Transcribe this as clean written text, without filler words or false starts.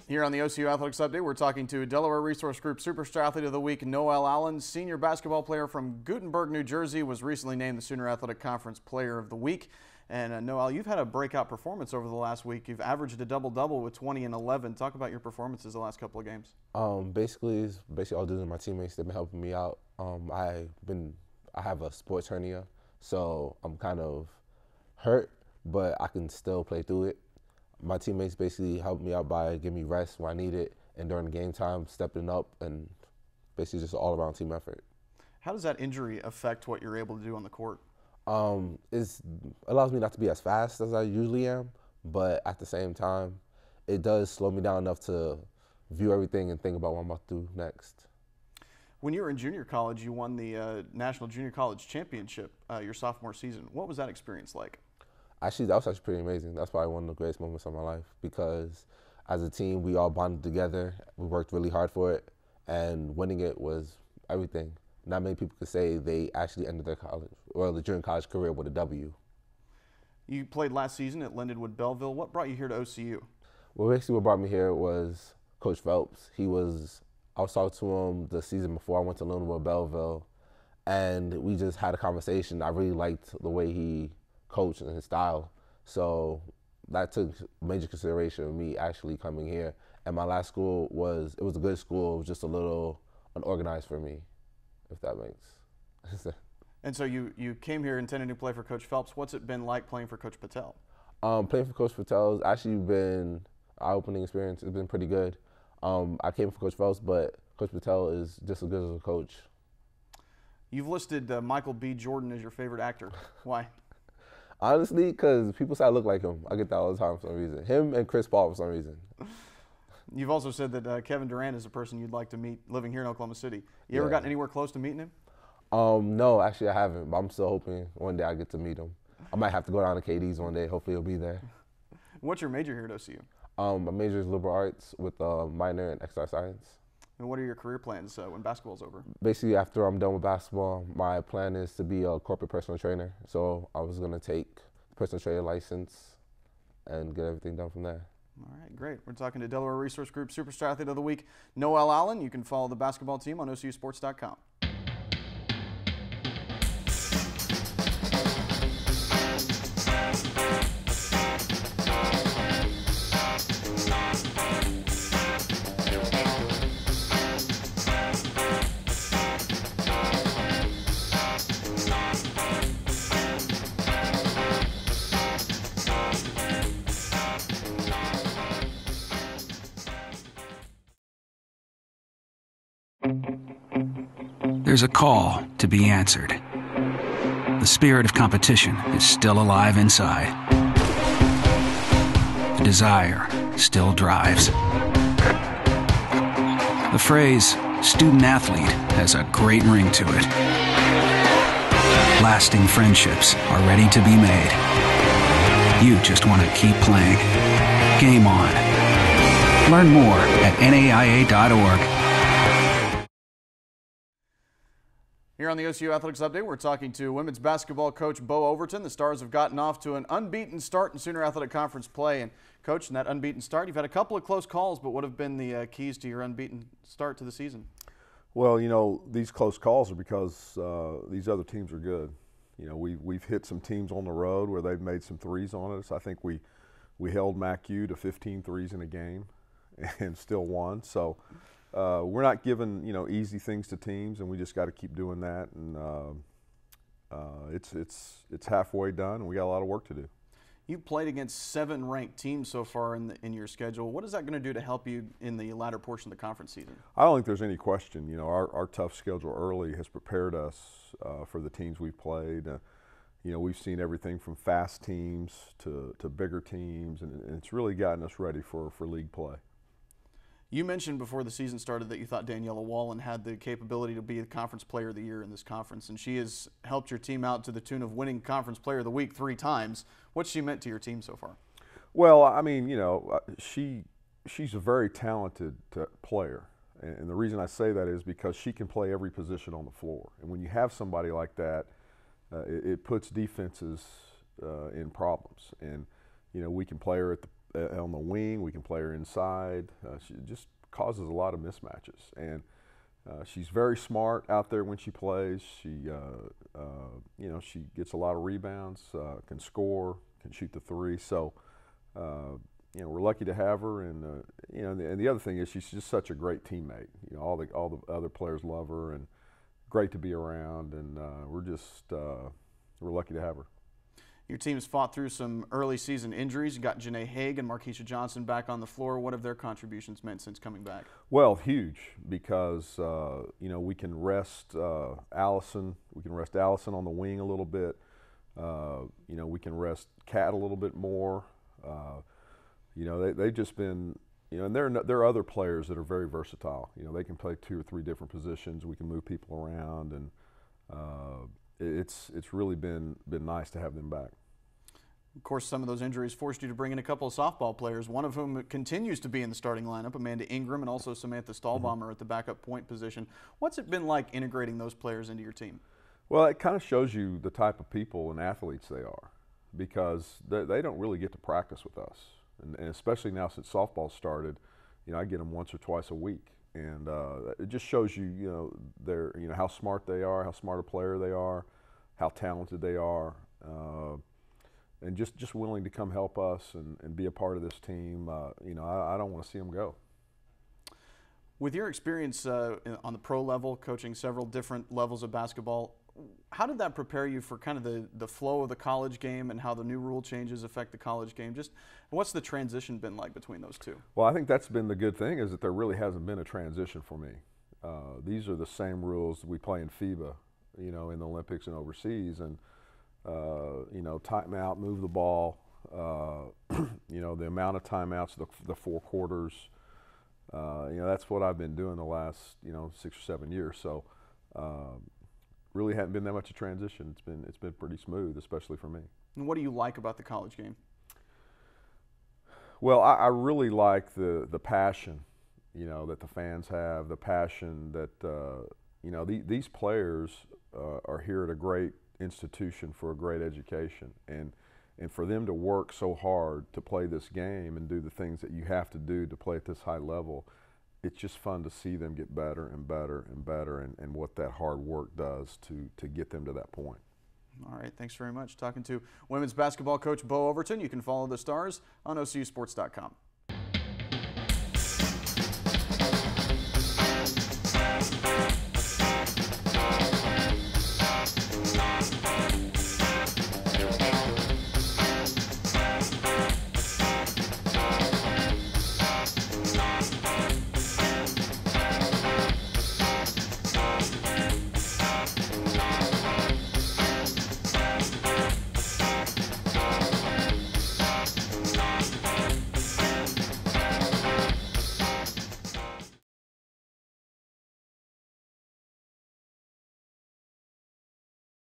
Here on the OCU Athletics Update, we're talking to Delaware Resource Group Superstar Athlete of the Week, Noel Allen. Senior basketball player from Guttenberg, New Jersey, was recently named the Sooner Athletic Conference Player of the Week. And Noel, you've had a breakout performance over the last week. You've averaged a double-double with 20 and 11. Talk about your performances the last couple of games. Basically all due to my teammates. They've been helping me out. I have a sports hernia, so I'm kind of hurt, but I can still play through it. My teammates basically helped me out by giving me rest when I need it, and during the game time, stepping up, and basically just an all-around team effort. How does that injury affect what you're able to do on the court? It allows me not to be as fast as I usually am, but at the same time, it does slow me down enough to view everything and think about what I'm about to do next. When you were in junior college, you won the National Junior College Championship your sophomore season. What was that experience like? Actually, that was actually pretty amazing. That's probably one of the greatest moments of my life because as a team, we all bonded together. We worked really hard for it, and winning it was everything. Not many people could say they actually ended their college or the junior college career with a W. You played last season at Lindenwood Belleville. What brought you here to OCU? Well, basically what brought me here was Coach Phelps. I was talking to him the season before I went to Lindenwood Belleville, and we just had a conversation. I really liked the way he coached and his style. So that took major consideration of me actually coming here. And my last school it was a good school. It was just a little unorganized for me, if that makes sense. And so you came here intending to play for Coach Phelps. What's it been like playing for Coach Patel? Playing for Coach Patel has actually been an eye-opening experience. It's been pretty good. I came for Coach Phelps, but Coach Patel is just as good as a coach. You've listed Michael B. Jordan as your favorite actor. Why? Honestly, because people say I look like him. I get that all the time for some reason. Him and Chris Paul for some reason. You've also said that Kevin Durant is a person you'd like to meet living here in Oklahoma City. You ever gotten anywhere close to meeting him? No, actually I haven't, but I'm still hoping one day I get to meet him. I might have to go down to KD's one day. Hopefully he'll be there. What's your major here at OCU? My major is liberal arts with a minor in exercise science. And what are your career plans when basketball's over? Basically, after I'm done with basketball, my plan is to be a corporate personal trainer. So I was going to take the personal trainer license and get everything done from there. All right, great. We're talking to Delaware Resource Group Superstar Athlete of the Week, Noel Allen. You can follow the basketball team on OCUsports.com. There's a call to be answered. The spirit of competition is still alive inside. The desire still drives. The phrase student athlete has a great ring to it. Lasting friendships are ready to be made. You just want to keep playing. Game on. Learn more at naia.org. Here on the OCU Athletics Update, we're talking to women's basketball coach Bo Overton. The Stars have gotten off to an unbeaten start in Sooner Athletic Conference play. And, Coach, in that unbeaten start, you've had a couple of close calls, but what have been the keys to your unbeaten start to the season? Well, you know, these close calls are because these other teams are good. You know, we've hit some teams on the road where they've made some threes on us. I think we held MacU to 15 threes in a game and still won. So we're not giving, you know, easy things to teams, and we just got to keep doing that. And it's halfway done, and we got a lot of work to do. You've played against 7 ranked teams so far in your schedule. What is that going to do to help you in the latter portion of the conference season? I don't think there's any question. You know, our tough schedule early has prepared us for the teams we've played. You know, we've seen everything from fast teams to bigger teams, and it's really gotten us ready for league play. You mentioned before the season started that you thought Daniela Wallen had the capability to be the Conference Player of the Year in this conference, and she has helped your team out to the tune of winning Conference Player of the Week 3 times. What's she meant to your team so far? Well, I mean, you know, she's a very talented player, and the reason I say that is because she can play every position on the floor. And when you have somebody like that, it puts defenses in problems. And you know, we can play her at on the wing. We can play her inside. She just causes a lot of mismatches, and she's very smart out there when she plays. She, you know, she gets a lot of rebounds, can score, can shoot the three. So, you know, we're lucky to have her. And you know, and the other thing is she's just such a great teammate. You know, all the other players love her, and great to be around. And we're lucky to have her. Your team's fought through some early season injuries. You got Janae Haig and Markeisha Johnson back on the floor. What have their contributions meant since coming back? Well, huge, because you know, we can rest Allison. We can rest Allison on the wing a little bit. You know, we can rest Kat a little bit more. You know, they've just been, you know, and there are other players that are very versatile. You know, they can play 2 or 3 different positions. We can move people around, and it's really been nice to have them back. Of course, some of those injuries forced you to bring in a couple of softball players, one of whom continues to be in the starting lineup, Amanda Ingram, and also Samantha Stahlbaumer at the backup point position. What's it been like integrating those players into your team? Well, it kind of shows you the type of people and athletes they are, because they don't really get to practice with us. And especially now since softball started, you know, I get them once or twice a week. And it just shows you, you know, how smart they are, how smart a player they are, how talented they are, and just willing to come help us and be a part of this team. You know, I don't want to see them go. With your experience on the pro level, coaching several different levels of basketball, how did that prepare you for kind of the flow of the college game and how the new rule changes affect the college game? Just what's the transition been like between those two? Well, I think that's been the good thing, is that there really hasn't been a transition for me. These are the same rules we play in FIBA, you know, in the Olympics and overseas. And, you know, timeout, move the ball, you know, the amount of timeouts, the 4 quarters, you know, that's what I've been doing the last, you know, 6 or 7 years. So, really hadn't been that much a transition. It's been pretty smooth, especially for me. And what do you like about the college game? Well, I really like the passion, you know, that the fans have, the passion that you know, these players are here at a great institution for a great education, and for them to work so hard to play this game and do the things that you have to do to play at this high level. It's just fun to see them get better and better and better, and what that hard work does to get them to that point. All right, thanks very much. Talking to women's basketball coach Bo Overton. You can follow the Stars on OCUsports.com.